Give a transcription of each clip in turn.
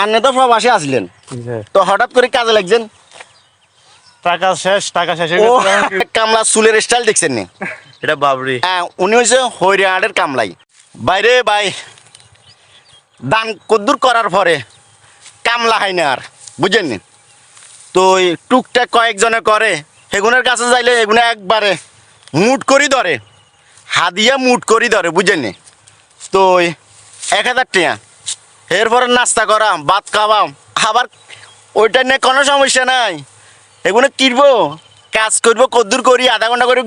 আপনি তো প্রবাসে আসলেন, তো হঠাৎ করে কাজে লাগছেন? টাকা শেষ ও কামলা চুলের স্টাইল দেখছেন নি? এটা বাবরি। হ্যাঁ, উনি হয়েছে হরিয়ানার কামলাই। বাইরে ভাই দান কদ্দুর করার পরে কামলা হয় না আর, বুঝেন নি? তো ওই টুকটাক কয়েকজনে করে, হেগুনের কাছে যাইলে এগুলো একবারে মুট করি ধরে, হাদিয়া মুট করি ধরে, বুঝেন নি? তো ওই 1000 টাকা এরপরে নাস্তা করাম, ভাত খাওয়াম, আবার ওইটা নিয়ে কোনো সমস্যা নাই। এগুলো কিনবো, কাজ করবো, কদ্দুর করি, আধা ঘন্টা করে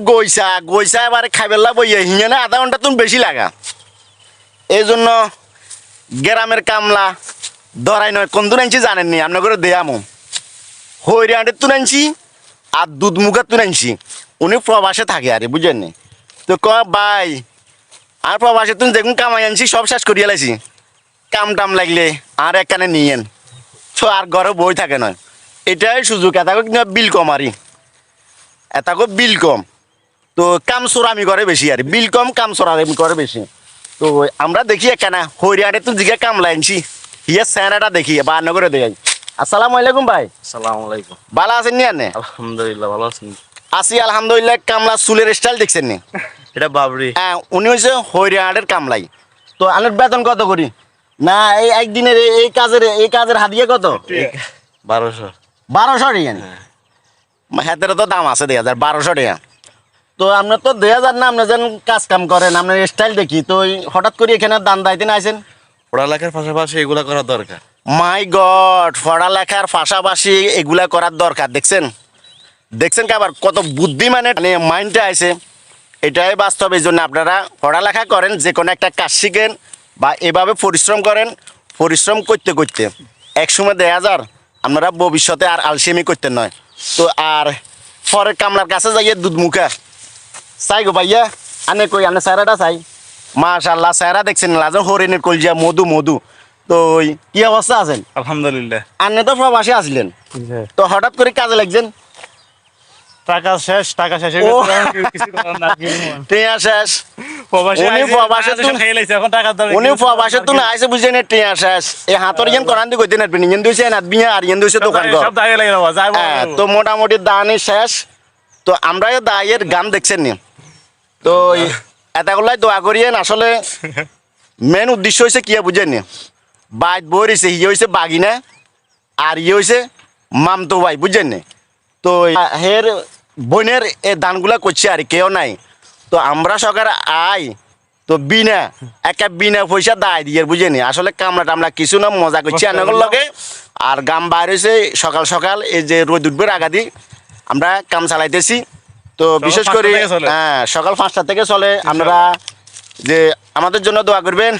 গইসা এবারে খাইবেলা বইয়ে হিঙে না, আধা ঘন্টা তুমি বেশি লাগা। এই জন্য গ্রামের কামলা ধরাই নয়, কোন দূর আনছি জানেননি? আপনার করে দেয়ামো হইরাটের তুন আনছি আর দুধ মুখার তুন আনছি। উনি প্রবাসে থাকে আরে, বুঝেন নি? তো ভাই আর প্রবাসে তুমি দেখুন কামাই আনছি, সব শেষ করিয়া লাইছি, কাম টাম লাগলে আর একখানে নিয়েন, তো আর ঘরে বই থাকে নয়। এটাই সুযোগ, এটাকে কিন্তু বিল কম আরই, এটাকে বিল কম। তো কাম চোরামি করে বেশি আর, বিল কম কাম চোরামি করে বেশি। তো আমরা দেখি একখানা হরিয়াটে তুই জিগে কাম লাইনছি, হিয়া স্যানাটা দেখি বা নগরে দেখাই। আসসালামু আলাইকুম ভাই। আসসালামু আলাইকুম। ভালো আছেন নি? আনে আলহামদুলিল্লাহ ভালো আছেন? আছি আলহামদুলিল্লাহ। কামলা চুলের স্টাইল দেখছেন নি? এটা বাবরি। হ্যাঁ, উনি হয়েছে হরিয়ানার কামলাই। তো আনের বেতন কত করি? না এই একদিনের এই কাজের হাদিয়া কত? 1200। 1200 টাকা। হাতের তো দাম আছে 1200 টাকা। তো আপনার তো 2000 না, আপনি যেন কাজ কাম করেন, আপনার স্টাইল দেখি। তো হঠাৎ করে এখানে দান দাইতে না আইছেন? পড়ালেখার পাশাপাশি এগুলা করা দরকার। মাই গড, পড়ালেখার পাশাপাশি এগুলা করার দরকার। দেখছেন দেখছেন কি আবার কত বুদ্ধি, মানে মাইন্ডটা আছে। এটাই বাস্তব। এই জন্য আপনারা পড়ালেখা করেন, যে কোনো একটা কাজ শিখেন বা এভাবে পরিশ্রম করেন। পরিশ্রম করতে করতে একসময় 2000 আপনারা ভবিষ্যতে আর আলসেমি করতে নয়। তো আর পরের কামলার কাছে যাইয়ে দুধ মুখা চাই গো ভাইয়া, আনে কই আনে স্যারাটা চাই। মাশাআল্লাহ, স্যারা দেখছেন লাজন হরিণের কলজিয়া মধু মধু। তো কি অবস্থা আছেন? আলহামদুলিল্লাহ। আপনি তো প্রবাসে আসলেন, তো হঠাৎ করে কাজে লাগছেন? টাকা শেষ ও টিয়া শেষ। উনি প্রবাসে তো না আইসে, বুঝছেন? টিয়া শেষ। এই হাতর ইয়ান করান দি কইতে নারবেন, ইয়ান দুইছে না বিয়া আর ইয়ান দুইছে দোকান ঘর। হ্যাঁ, তো মোটামুটি দানি শেষ। তো আমরা দায়ের গান দেখছেন নি? তো এতগুলাই দোয়া করিয়েন। আসলে মেন উদ্দেশ্য হয়েছে কি বুঝেন নি? বাইত বইছে, ইয়ে হয়েছে বাগিনা আর ইয়ে হয়েছে মামতো ভাই, বুঝছেন নি? তো হের বোনের এই দানগুলা করছে আর কেউ নাই। তো আমরা সকার আই তো বিনা পয়সা দায় দিয়ে, বুঝেনি? আসলে কামলা টামলা কিছু না, মজা করছি আনাগর লগে। আর গাম বাইর হয়েছে সকাল সকাল, এই যে রোদ উঠবে আগাদি আমরা কাম চালাইতেছি। তো বিশেষ করে হ্যাঁ, সকাল 5টা থেকে চলে। আপনারা যে আমাদের জন্য দোয়া করবেন।